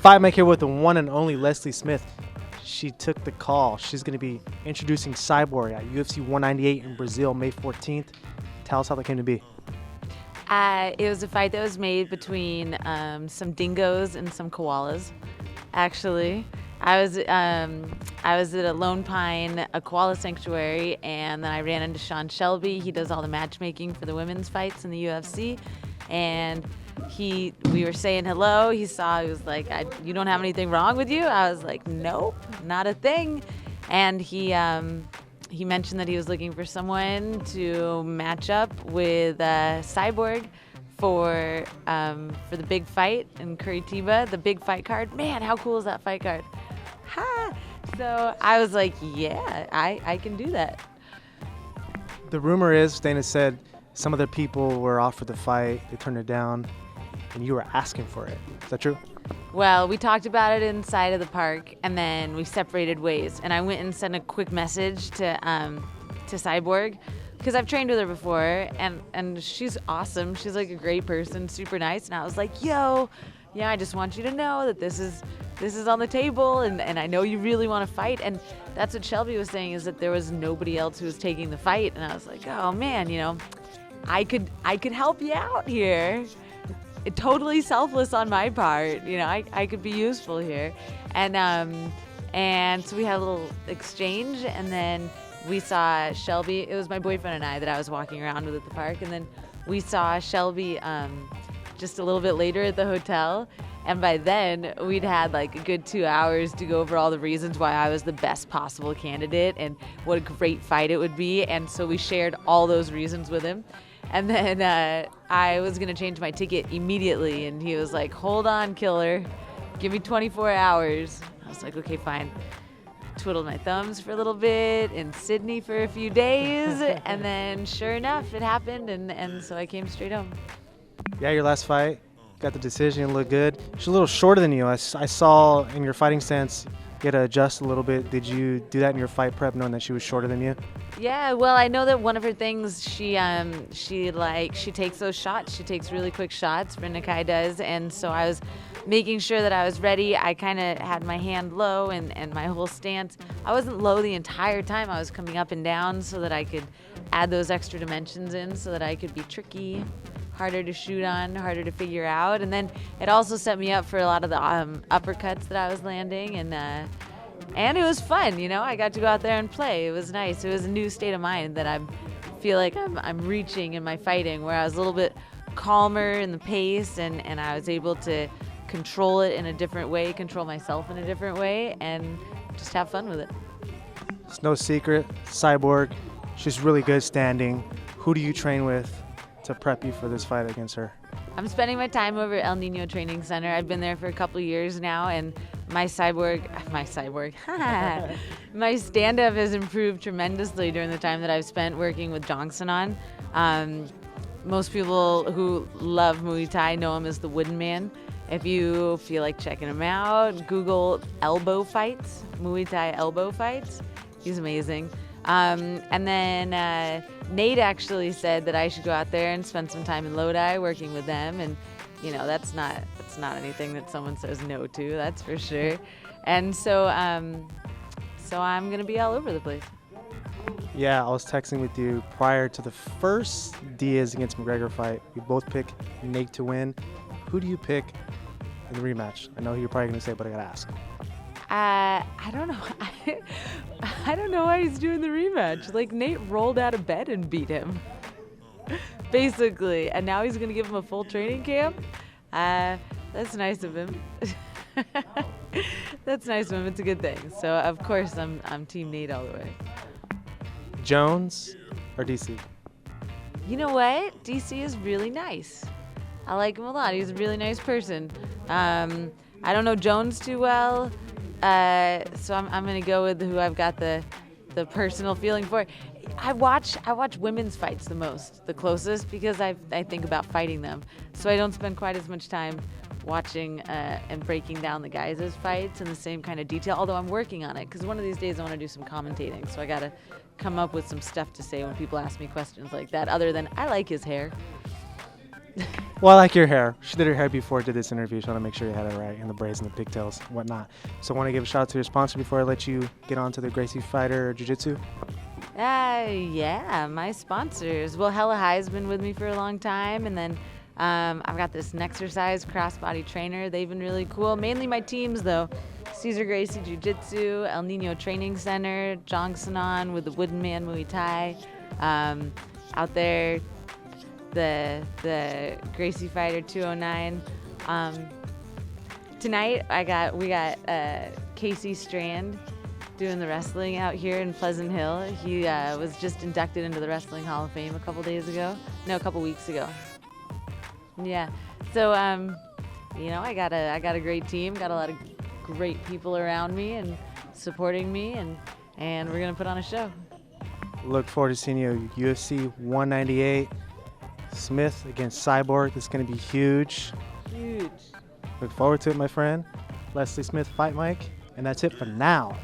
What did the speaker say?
Fight Mike here with the one and only Leslie Smith. She took the call. She's going to be introducing Cyborg at UFC 198 in Brazil, May 14th. Tell us how that came to be. It was a fight that was made between some dingoes and some koalas. Actually, I was at a Lone Pine, a koala sanctuary, and then I ran into Sean Shelby. He does all the matchmaking for the women's fights in the UFC, and we were saying hello. He was like, "You don't have anything wrong with you?" I was like, "Nope, not a thing." And he mentioned that he was looking for someone to match up with Cyborg for the big fight in Curitiba, the big fight card. Man, how cool is that fight card? Ha! So I was like, yeah, I can do that. The rumor is, Dana said, some other people were offered the fight. They turned it down, and you were asking for it. Is that true? Well, we talked about it inside of the park, and then we separated ways. And I went and sent a quick message to Cyborg, because I've trained with her before, and she's awesome. She's like a great person, super nice. And I was like, yo, yeah, I just want you to know that this is on the table, and I know you really want to fight. And that's what Shelby was saying, is that there was nobody else who was taking the fight. And I was like, oh man, I could help you out here. Totally selfless on my part. I could be useful here. And so we had a little exchange, and then we saw Shelby. It was my boyfriend and I that I was walking around with at the park, and then we saw Shelby just a little bit later at the hotel. And by then, we'd had like a good 2 hours to go over all the reasons why I was the best possible candidate and what a great fight it would be. And so we shared all those reasons with him. And then I was going to change my ticket immediately. And he was like, hold on, killer. Give me 24 hours. I was like, okay, fine. Twiddled my thumbs for a little bit in Sydney for a few days. And then sure enough, it happened. And so I came straight home. Yeah, your last fight, got the decision, looked good. She's a little shorter than you. I saw in your fighting stance, you had to adjust a little bit. Did you do that in your fight prep, knowing that she was shorter than you? Yeah, well, I know that one of her things, she takes those shots. She takes really quick shots. Brenda Kai does, and so I was making sure that I was ready. I kind of had my hand low and my whole stance. I wasn't low the entire time. I was coming up and down so that I could add those extra dimensions in, so that I could be tricky, harder to shoot on, harder to figure out. And then it also set me up for a lot of the uppercuts that I was landing, and it was fun. I got to go out there and play. It was nice. It was a new state of mind that I feel like I'm reaching in my fighting, where I was a little bit calmer in the pace, and I was able to control it in a different way, control myself in a different way, and just have fun with it. It's no secret, Cyborg, she's really good standing. Who do you train with to prep you for this fight against her? I'm spending my time over at El Nino Training Center. I've been there for a couple of years now, and my stand-up has improved tremendously during the time that I've spent working with Jongsanon. Most people who love Muay Thai know him as the Wooden Man. If you feel like checking him out, Google elbow fights, Muay Thai elbow fights. He's amazing. And then Nate actually said that I should go out there and spend some time in Lodi working with them, and that's not anything that someone says no to, that's for sure. And so I'm gonna be all over the place. Yeah, I was texting with you prior to the first Diaz against McGregor fight. We both pick Nate to win. Who do you pick in the rematch? I know who you're probably gonna say, but I gotta ask. I don't know. I don't know why he's doing the rematch. Like, Nate rolled out of bed and beat him, basically, and now he's gonna give him a full training camp. That's nice of him. That's nice of him. It's a good thing. So of course I'm Team Nate all the way. Jones or DC? You know what? DC is really nice. I like him a lot. He's a really nice person. I don't know Jones too well. So I'm gonna go with who I've got the personal feeling for. I watch women's fights the closest, because I think about fighting them. So I don't spend quite as much time watching and breaking down the guys' fights in the same kind of detail. Although I'm working on it, because one of these days I want to do some commentating. So I gotta come up with some stuff to say when people ask me questions like that, other than I like his hair. Well, I like your hair. She did her hair before I did this interview. She want to make sure you had it right, and the braids and the pigtails and whatnot. So I want to give a shout out to your sponsor before I let you get on to the Gracie Fighter Jiu-Jitsu. Yeah, my sponsors. Well, Hella High's been with me for a long time, and then I've got this Nexercise crossbody trainer. They've been really cool. Mainly my teams, though. Cesar Gracie Jiu-Jitsu, El Nino Training Center, Jongsanon with the Wooden Man Muay Thai. Out there, the Gracie Fighter 209. Tonight we got Casey Strand doing the wrestling out here in Pleasant Hill. He was just inducted into the Wrestling Hall of Fame a couple weeks ago. Yeah. So I got a great team, got a lot of great people around me and supporting me, and we're gonna put on a show. Look forward to seeing you UFC 198. Smith against Cyborg. This is going to be huge. Huge. Look forward to it, my friend. Leslie Smith, Fight Mike. And that's it for now.